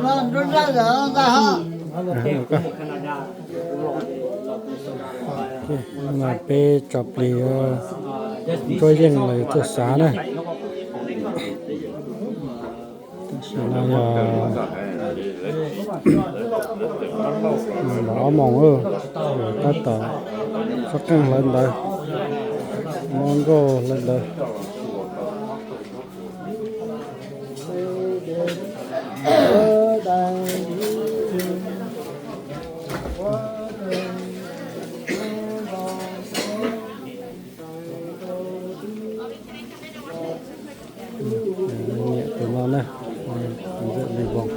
nó ra giờ ra ha mà pe chọc lì trôi riêng là từ xá này là bỏ mỏng tắt tờ sắc căng lên đây món gô lên đây nhẹ từ nó này rất đi vòng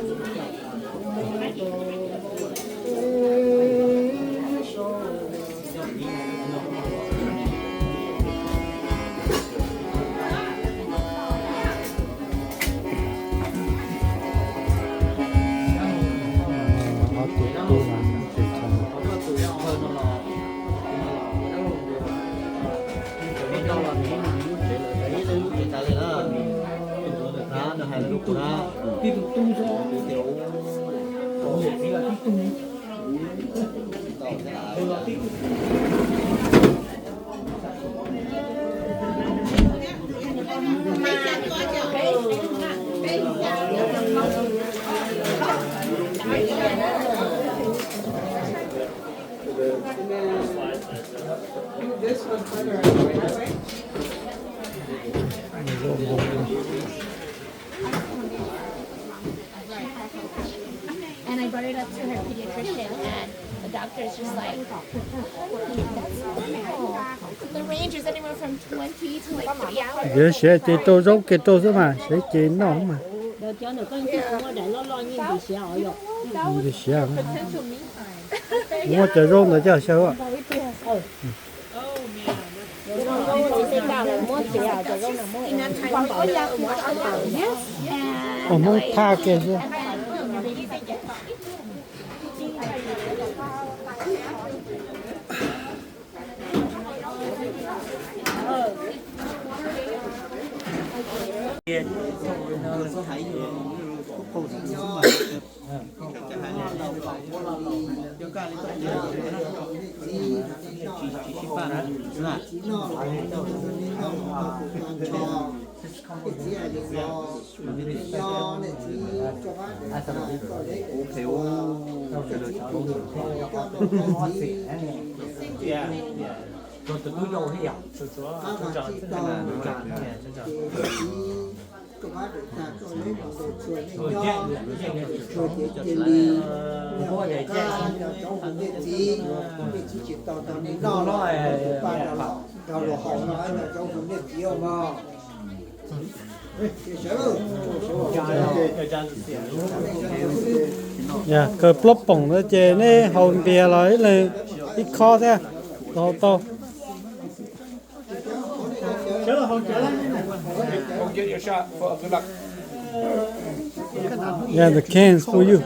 And I brought it up to her pediatrician, and the doctor's just like, that's normal. The range is anywhere from 20 to like 3 hours. giờ sẽ chỉ tô giống cái tô thế mà sẽ chỉ nó mà đi xe mua chợ rôn là chợ sao ạ muốn tha kia chứ dạ cờ plop bổng nó chè nè hồn bìa lấy là ít kho thế to to yeah the cans for you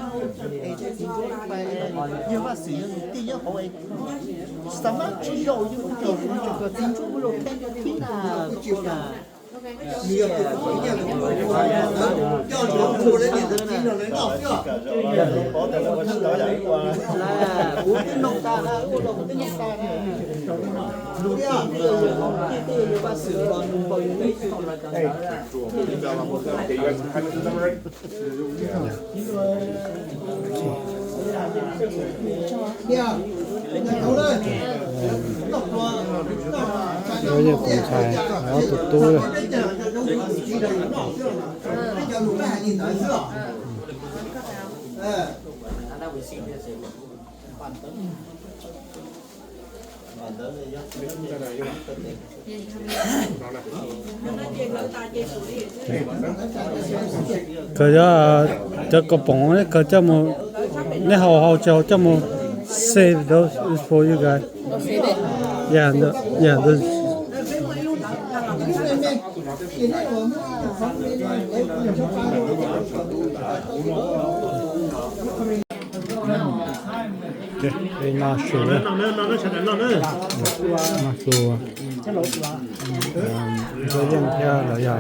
bây giờ cũng xài nó tụt tu rồi cái đó cho cái bóng đấy cái cho một cái hậu cho một save those is for you guys. Yeah, those. Okay, nó sure. Nó sure. Cái dân theo là giờ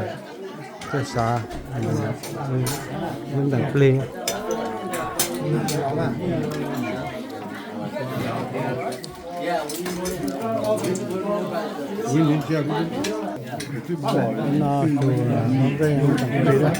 cái xã mình đang playing. nó chùa nó cái chẳng đi lắm